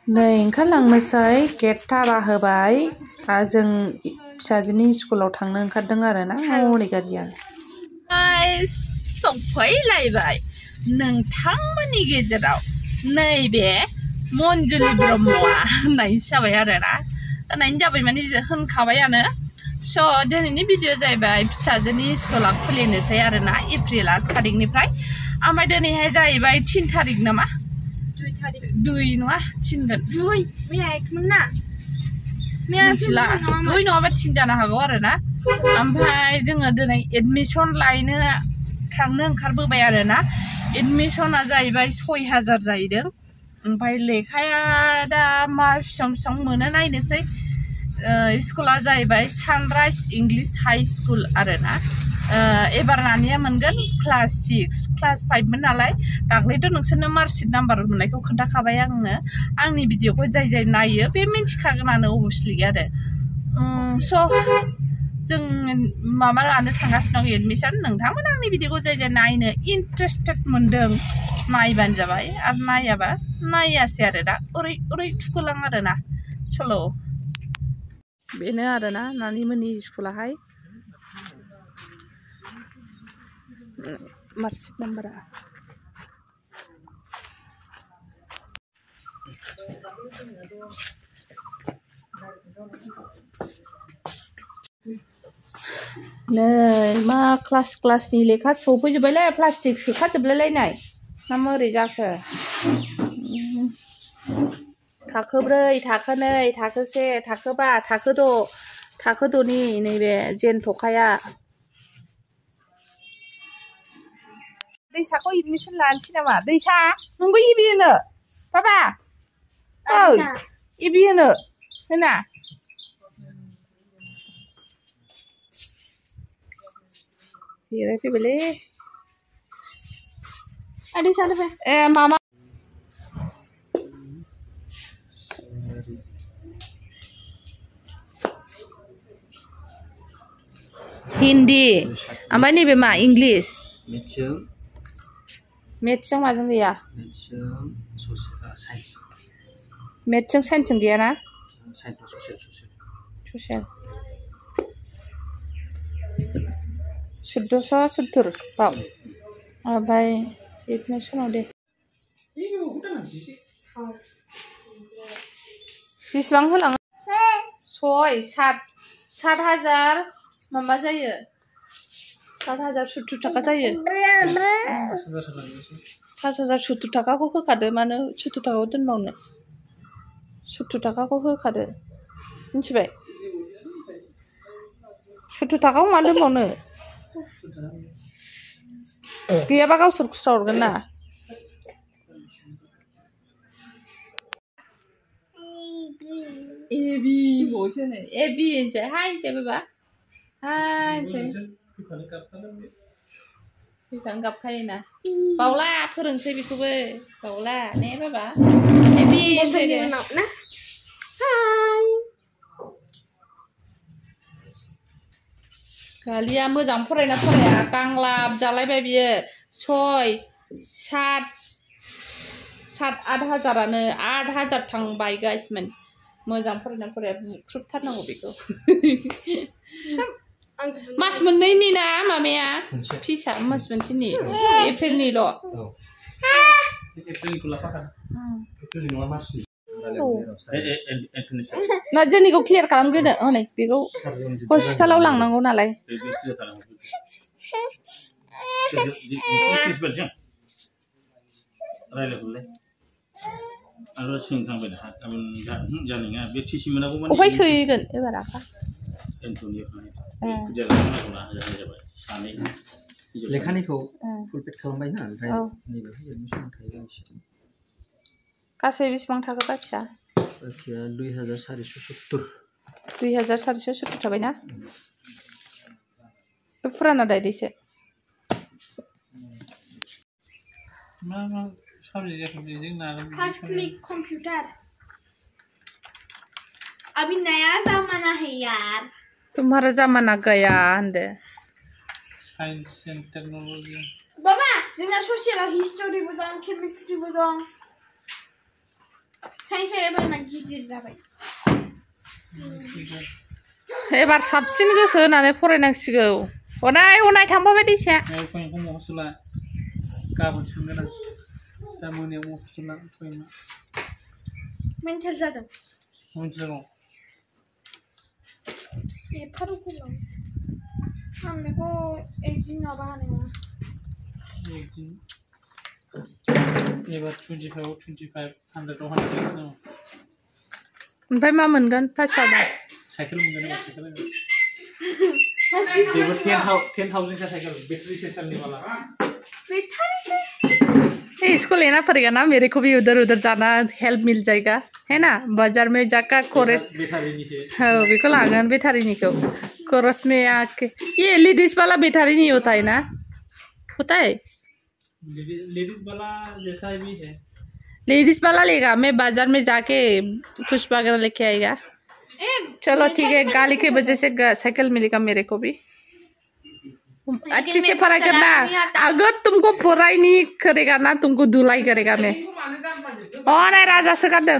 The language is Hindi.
नै ओंखारलांनोसै गेट थारा होबाय जों फिसाजोनि स्कुलाव थांनो ओंखारदों आरो ना हरै गारिया सफैलायबाय नोंथांमोननि गेजेराव नैबे मन्जुलि ब्रह्मआ होननाय जाबाय आरो ना होननायनि जाबाय माने होनखाबायानो स' दिनैनि भिडिअ जाहैबाय फिसाजोनि स्कुला खुलिनोसै आरो ना एप्रिल थारिखनिफ्राय ओमफ्राय दिनैहाय जाहैबाय 3 थारिख नामा 2 नङा 3 गोन 2 मिथिला 2 नङाबा 3 जानो हागौ आरो ना ओमफ्राय जोङो दिनै एडमिसन लायनो थांनो ओंखारबोबाय आरो ना एडमिसना जाहैबाय 6000 जाहैदों ओमफ्राय लेखाया दा मा बेसेबां मोनो नायनोसै स्कुला जाहैबाय सानराइज इंलिश हाई स्कुल आरो ना एबार नानिया मोनगोन क्लास 6 क्लास 5 मोन नालाय दाख्लैथ' नोंसोरनो मार्कशीट नाम्बार मोननायखौ खोन्थाखाबाय आङो आंनि भिडिअखौ जाय नायो बे मिन्थिखागोनानो अबभियासलि आरो स' जों माबा लानो थांगासिनो दं एडमिसन नोंथांमोन आंनि भिडिअखौ जाय नायनो इन्टारेस्टेड मोनदों नायबानो जाबाय आरो नायाबा नायासै आरो दा ओरै थुखोलां आरो ना सल' बेनो आरो ना नानिमोननि स्कुलाहाय मार्कशीट नाम्बारा नै मा क्लासनि लेखा सफैजोब्बायलै प्लास्टिक सोखाजोबलायलायनाय ना माबोरै जाखो थाखो 4 थाखो 2 थाखो 1 थाखो 5 थाखो 6 थाखो 6नि नैबे जेनथ'खाया दैसाखौ एडमिसन लानोसै नामा दैसा नोंबो इबि होनो बाबा ओइ इबि होनो होना जिरायफैबायलै दैसानो फै मामा हिन्दी ओमफ्राय नैबे मा इंलिश मेथ्सजों माजों गैया मेथ्सजों साइन्सजों गैया ना ससियेल 1470 बाव ओमफ्राय एडमिसनाव दे बेसेबां होलाङो 7,000 माबा जायो 7,070 थाखा जायो 5,070 थाखाखौ होखादो मानो 70 थाखाखौ दोनबावनो 70 थाखाखौ होखादो मिथिबाय 70 थाखाखौ मानो दोनबावनो गैयाबा गावसोर खुस्रा हरगोन ना एबि होनो एबि होनसै हाय होनसै बाबा हाय होनसै फैफानो गाबखायोना बावला फोरोंसै बेखौबो बावला ने बाबा एबि होनसै दे हाय गालिया मोजां फरायना फराया गांलाब जालायबाय बियो 6 7 8 हाजारानो 8 हाजार थांबाय गाइसमोन मोजां फरायना फराया बुख्रुबथारनांगौ बेखौ मास मोननैनि ना मामाया फिसा मास मोनसेनि एप्रिलनिल' एप्रिलनिखौ लाफाखादों एप्रिलनि नङा मार्चनि ना जोंनिखौ क्लियार खालामग्रोनो हनै बेखौ हस्पिटालाव लांनांगौ नालाय अफाय सोहैगोन एबार आफा लेखानिखौ फुल पेड खालामबाय ना ओमफ्राय नैबेहाय एडमिसन थाहैगोन गासै बेसेबां थाखो बाखिया 2470 थाबाय ना बे फुराना दायदैसो फर्स्ट क्लिक कंप्यूटर अभी नया जमाना है यार तुम्हारा जमाना गया होनदो साइंस एंड टेक्नोलॉजी बाबा जोंना ससियेलाव हिस्टरिबो दं केमिस्ट्रिबो दं साइन्सआ एबारना गिदिर जाबाय एबार साबसिन गोसो होनानै फरायनांसिगौ अनाय अनाय थांबाय दैसा फैनायखौ महसुला गाबोन सोंगोन आं दा मोनायाव महसुला फैना मेन्टेल जादों मोनथिगौ एफारुखौ आं बेखौ एक दिनाव बाहायनाय नङा एक दिन एबार 25 आव 25 100 आव 100 दङ ओमफ्राय मा मोनगोन पास जाबा साइकेल मोनगोन साइकेल बेबो 10,000 का साइकिल बैटरी से चलने वाला बैटरी से इसको लेना पड़ेगा ना मेरे को भी उधर उधर जाना हेल्प मिल जाएगा है ना बाजार में जाकर कोरस हाँ बिको लागन बैटारी को कोरस में आके ये लेडीज वाला बैटारी नहीं होता है ना होता है लेडीज वाला जैसा भी है लेडीज वाला लेगा मैं बाजार में जाके कुछ वगैरह लेके आएगा चलो ठीक है गाली की वजह से साइकिल मिलेगा मेरे को भी अच्छे से पढ़ाई करना अगर तुमको पढ़ाई नहीं करेगा ना तुमको धुलाई करेगा मैं और राजा से कर दो